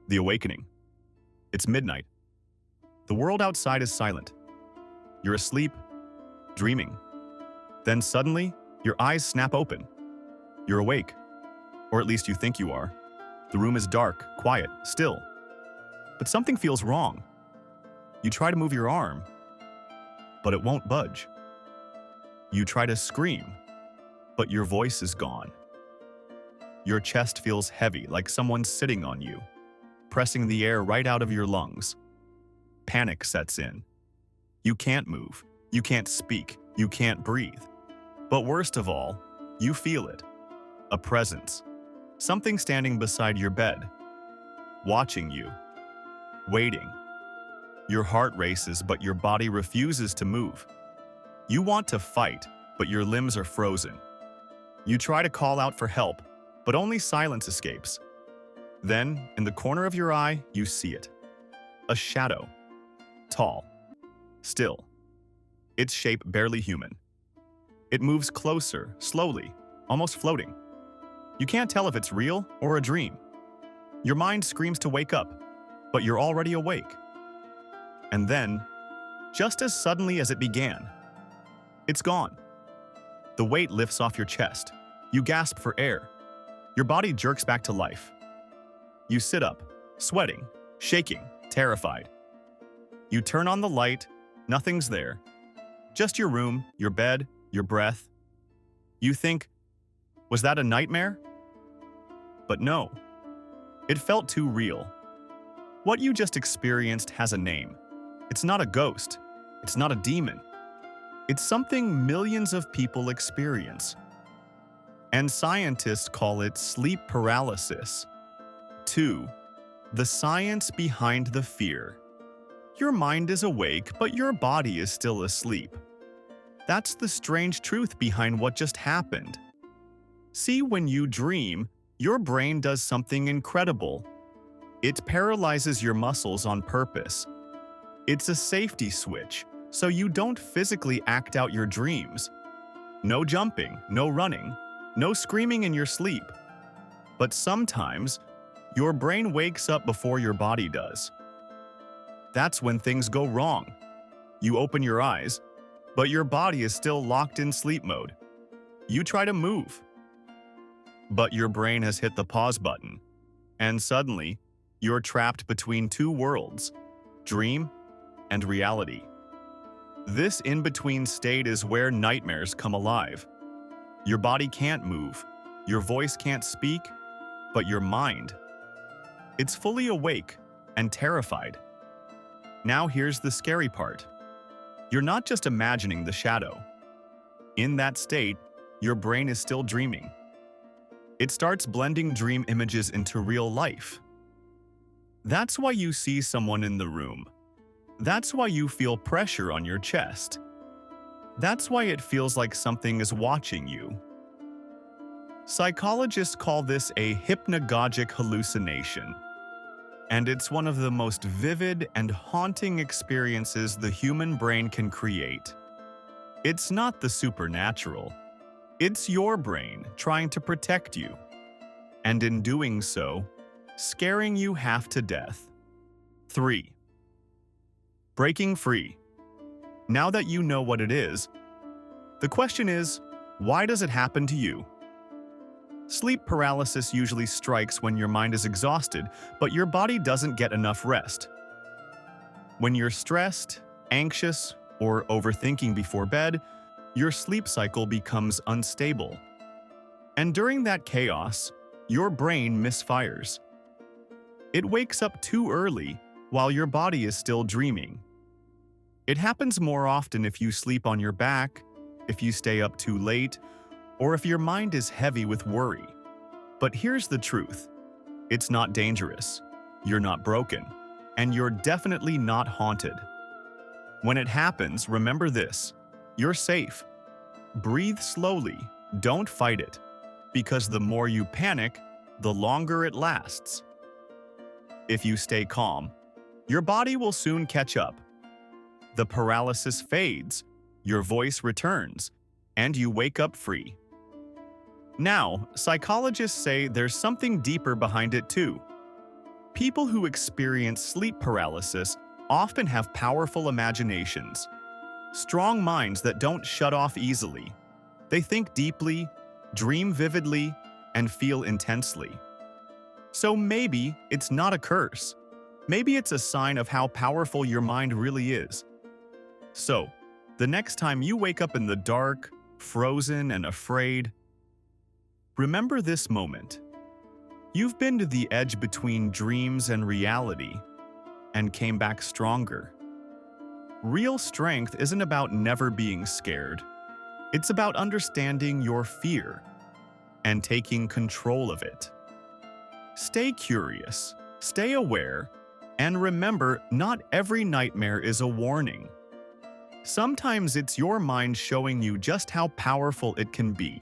The awakening. It's midnight. The world outside is silent. You're asleep, dreaming. Then suddenly, your eyes snap open. You're awake. Or at least you think you are. The room is dark, quiet, still. But something feels wrong. You try to move your arm, but it won't budge. You try to scream, but your voice is gone. Your chest feels heavy, like someone's sitting on you, pressing the air right out of your lungs. Panic sets in. You can't move, you can't speak, you can't breathe. But worst of all, you feel it. A presence. Something standing beside your bed. Watching you. Waiting. Your heart races, but your body refuses to move. You want to fight, but your limbs are frozen. You try to call out for help, but only silence escapes. Then, in the corner of your eye, you see it. A shadow. Tall. Still. Its shape barely human. It moves closer, slowly, almost floating. You can't tell if it's real or a dream. Your mind screams to wake up, but you're already awake. And then, just as suddenly as it began, it's gone. The weight lifts off your chest. You gasp for air. Your body jerks back to life. You sit up, sweating, shaking, terrified. You turn on the light, nothing's there. Just your room, your bed, your breath. You think, was that a nightmare? But no. It felt too real. What you just experienced has a name. It's not a ghost. It's not a demon. It's something millions of people experience. And scientists call it sleep paralysis. 2. The science behind the fear. Your mind is awake, but your body is still asleep. That's the strange truth behind what just happened. See, when you dream, your brain does something incredible. It paralyzes your muscles on purpose. It's a safety switch, so you don't physically act out your dreams. No jumping, no running, no screaming in your sleep. But sometimes, your brain wakes up before your body does. That's when things go wrong. You open your eyes, but your body is still locked in sleep mode. You try to move, but your brain has hit the pause button, and suddenly, you're trapped between two worlds, dream and reality. This in-between state is where nightmares come alive. Your body can't move, your voice can't speak, but your mind. It's fully awake and terrified. Now here's the scary part. You're not just imagining the shadow. In that state, your brain is still dreaming. It starts blending dream images into real life. That's why you see someone in the room. That's why you feel pressure on your chest. That's why it feels like something is watching you. Psychologists call this a hypnagogic hallucination. And it's one of the most vivid and haunting experiences the human brain can create. It's not the supernatural. It's your brain trying to protect you. And in doing so, scaring you half to death. 3. Breaking free. Now that you know what it is, the question is, why does it happen to you? Sleep paralysis usually strikes when your mind is exhausted, but your body doesn't get enough rest. When you're stressed, anxious, or overthinking before bed, your sleep cycle becomes unstable. And during that chaos, your brain misfires. It wakes up too early while your body is still dreaming. It happens more often if you sleep on your back, if you stay up too late, or if your mind is heavy with worry. But here's the truth. It's not dangerous. You're not broken. And you're definitely not haunted. When it happens, remember this. You're safe. Breathe slowly. Don't fight it. Because the more you panic, the longer it lasts. If you stay calm, your body will soon catch up. The paralysis fades, your voice returns, and you wake up free. Now, psychologists say there's something deeper behind it too. People who experience sleep paralysis often have powerful imaginations, strong minds that don't shut off easily. They think deeply, dream vividly, and feel intensely. So maybe it's not a curse. Maybe it's a sign of how powerful your mind really is. So, the next time you wake up in the dark, frozen, and afraid, remember this moment. You've been to the edge between dreams and reality and came back stronger. Real strength isn't about never being scared. It's about understanding your fear and taking control of it. Stay curious, stay aware, and remember, not every nightmare is a warning. Sometimes it's your mind showing you just how powerful it can be.